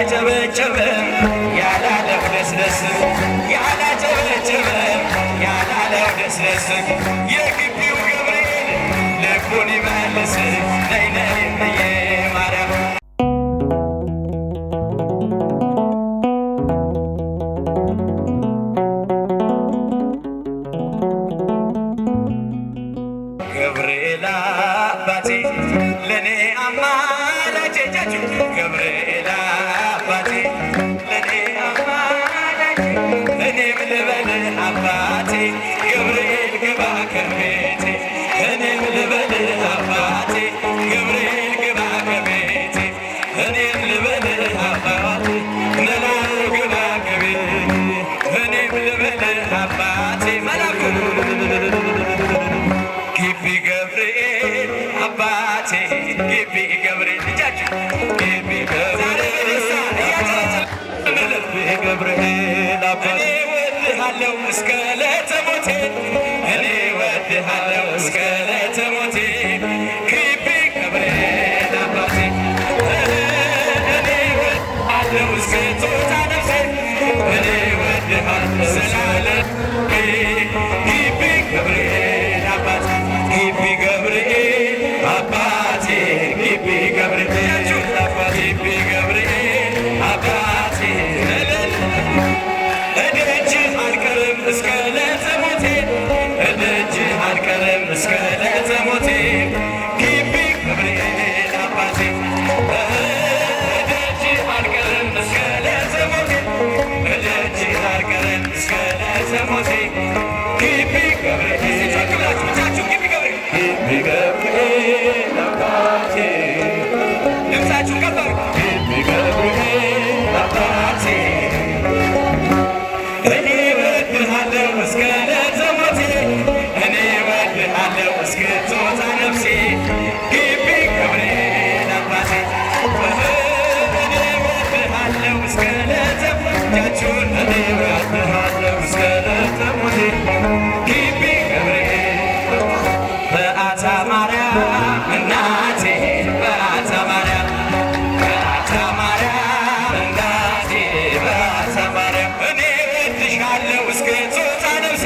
ያላጨበጨበም ያላለው ደስደስ ያላጨበጨበም ያላለው ደስደስ የግቢው ገብርኤል ልቡን ይመልስ ነይ ነይ እምዬ ማርያም ገብርኤል አባቴ ለኔ አማላጄ ገብርኤል አባቴ ለኔ አማላጄ እኔም ልበል አባቴ ገብርኤል ግባ ከቤቴ እኔም ልበል አባቴ ገብርኤል ግባ ከቤቴ እኔም ልበል አባቴ መላኩ ግባ ከቤቴ እኔም ልበል አባቴ መላኩ ግቢ ገብርኤል አባቴ ግቢ ገብርኤል ልጃችሁ ግቢ ገብርኤል አባቴ እኔ ወድሃለው እስከ ዕለተ ሞቴ እኔ ወድሃለው እስከ ዕለተ ሞቴ ግቢ ገብርኤል አባቴ እኔ ወድሃለው እስከ ትውጣ ነፍሴ እኔ ወድሃለው ስላለም ግቢ ገብርኤል አባቴ ግቢ ገብርኤል አባቴ ግቢ ገብርኤል አባቴ ግቢ ገብርኤል አባቴ እደጅህ አልቀርም እስከ ዕለተ ሞቴ እደጅህ አልቀርም እስከ ዕለተ ሞቴ ግቢ ገብርኤል አባቴ እደጅህ አልቀርም እስከ ዕለተ ሞቴ እደጅህ አልቀርም እስከ ዕለተ ሞቴ ግቢ ገብርኤል ግቢ ገብርኤል አባቴ ድምፃችሁን ከፍ አድርጉ ግቢ ገብርኤል አባቴ እኔ እወድሃለሁ እስከ ዕለተ ሞቴ እኔ እወድሃለሁ እስከ ትወጣ ነፍሴ ግቢ ገብርኤል አባቴ እኔ እወድሃለሁ እስከ ዕለተ ሞታችሁን እኔ እወድሃለሁ እስከ ዕለተ ሞቴ ግቢ ገብርኤል በአታ ማርያም እናቴ በአታ ማርያም እናቴ በአታ ማርያም እኔ እወድሻለሁ እስከ ትወጣ ነፍሴ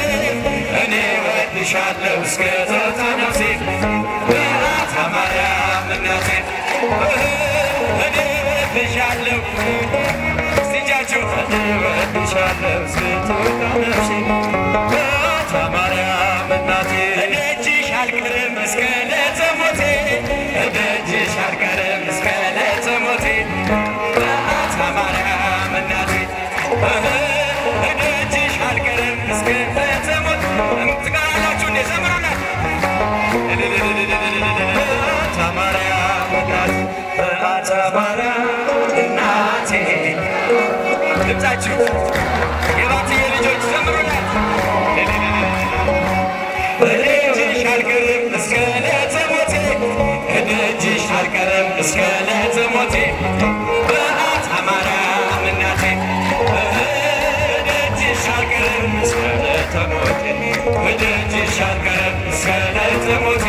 እኔ እወድሻለሁ እስከ ትወጣ ነፍሴ በአታ ማርያም እናቴ እኔ እወድሻለሁ እስቲጃችሁ እኔ እወድሻለሁ እስከ ትወጣ ነፍሴ በአታ ማርያም እናቴ እደጅሽ አልቀርም እስከ ዕለተ ሞቴ እደጅሽ አልቀርም እስከ ዕለተ ሞቴ በአታ ማርያም እናቴ እደጅሽ አልቀርም እስከ ዕለተ ሞቴ ትቀራላችሁ እንዴ ዘምሩላት በአታ ማርያም እናቴ በአታ ማርያም እናቴ ድምፃችሁ የባትዬ ልጆች ዘምሩላት እደጅሽ አልቀርም እስከ ዕለተ ሞቴ እደጅሽ አልቀርም እስከ ዕለተ ሞቴ በአታ ማርያም እናቴ እደጅሽ አልቀርም እስከ ዕለተ ሞቴ እደጅሽ አልቀርም እስከ ዕለተ ሞቴ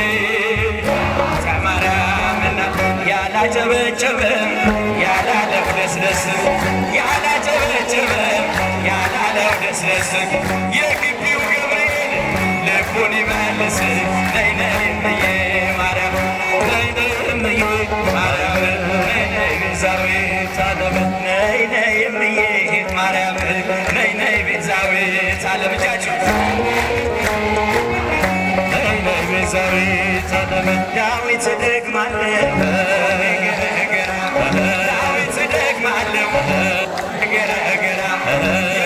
በአታ ማርያም እናቴ ያላጨበጨበም ያላለው ደስደስ ያላጨበጨበም ያላለው ደስደስ የግቢው ገብርኤል ልቡን ይመልስ ነይ ነይ እምዬ ማርያም ነይ ነይ እምዬ ማርያም ነይ ነይ ቤዛዊተ ዓለም ነይ ነይ እምዬ ማርያም ነይ ነይ ቤዛዊተ ዓለም እጃችሁ ነይ ነይ ቤዛዊተ ዓለም ዳዊት ደግማለሁ ዳዊት ደግማለሁ ገረገራ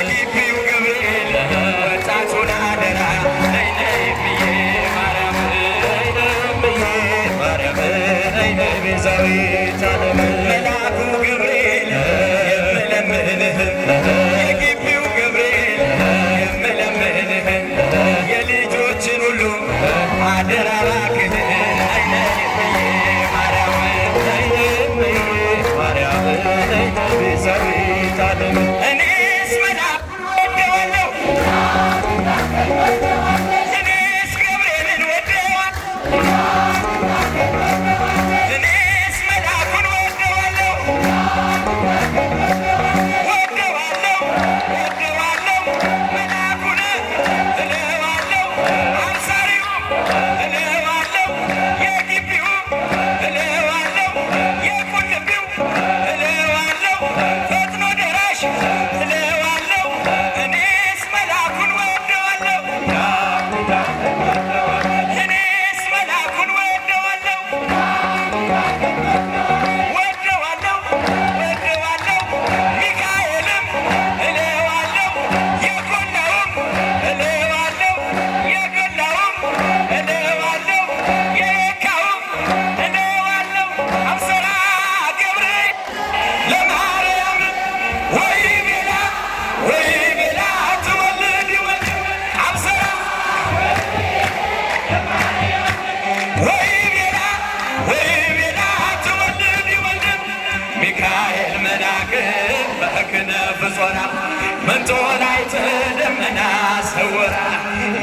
የግቢው ገብርኤል ወጣቱን አደራ ነይ ነይ እምዬ ማርያም ነይ ነይ እምዬ ማርያም ነይ ነይ ቤዛዊተ ዓለም መልአኩ ገብርኤል የምለምንህ የግቢው ገብርኤል የምለምንህ የልጆችን ሁሉ አደራ እባክህ ነይ ነይ እምዬ ማርያም ነይ ነይ እምዬ ማርያም ነይ ነይ ቤዛዊተ ዓለም እኔስ መልአኩን ወደዋለሁ እኔስ ገብርኤልን ወደዋለሁ እኔስ መልአኩን ወደዋለሁ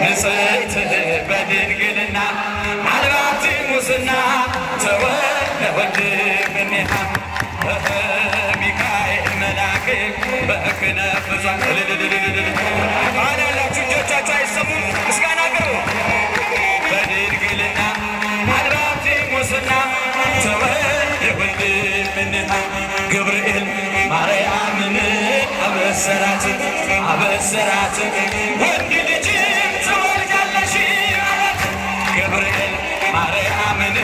ንጽሕት በድንግልና አልባቲ ሙስና ተወልደ ወልድ እምኔሃ ሚካኤል መልአክ በክነፍ አሁን ያላችሁ እጆቻችሁ አይሰሙም? ምስጋና ቅርቡ። በድንግልና አልባቲ ሙስና ተወልደ ወልድ እምኔሃ ገብርኤል ማርያምን አበሰራት አበሰራት ወንድ ልጅ ትወልጃለሽ አላት። ገብርኤል ማርያምን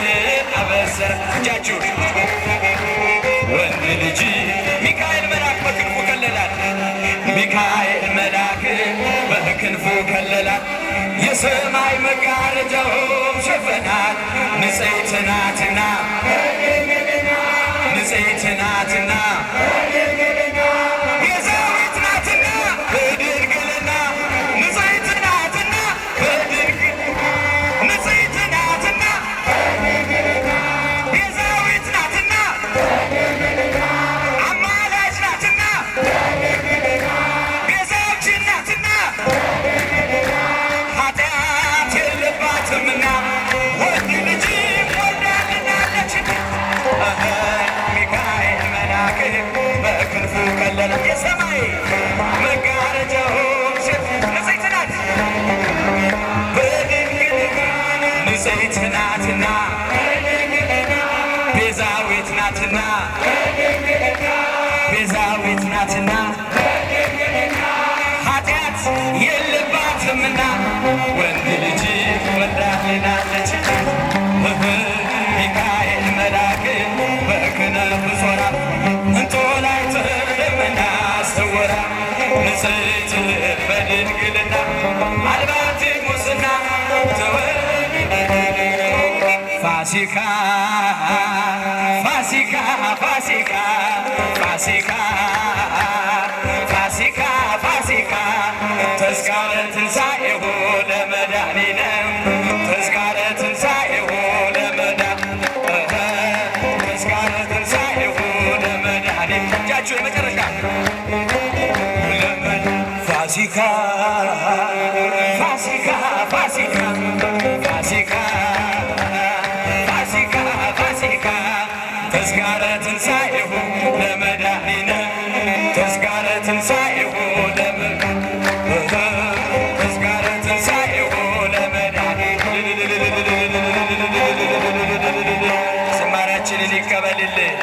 አበሰረ እጃችሁ ወንድ ልጅ ሚካኤል መልአክ በክንፉ ከለላት። ሚካኤል መልአክ በክንፉ ከለላት። የሰማይ መጋረጃውም ሸፈናት። ንጽሕት ናትና ንጽሕት ናትና ንጽሕት ናትና ቤዛዊት ናትና ቤዛዊት ናትና ኃጢአት የለባትምና ወንድ ልጅ ወልዳልናለች። ሚካኤል መልአክ በክነፍ ዞራ እንጦላይተ ደመና ሰወራ። ንጽሕት በድንግልና አልባቲ ሙስና ፋሲካ ፋሲካ ፋሲካ ፋሲካ ፋሲካ ፋሲካ ተስካረ ትንሣኤሁ ለመድኃኒነ ተስካረ ትንሣኤሁ ተስካረ ትንሣኤሁ ለመድኃኒነ እጃችሁ የመጨረሻ ፋሲካ ፋሲካ ፋሲካ ፋሲካ ፋሲካ ፋሲካ ተስካረ ትንሣኤሁ ለመድኃኒነ ተስካረ ትንሣኤሁ ተስካረ ትንሣኤሁ ለመድኃኒነ ዝማሬያችንን ይቀበልልን።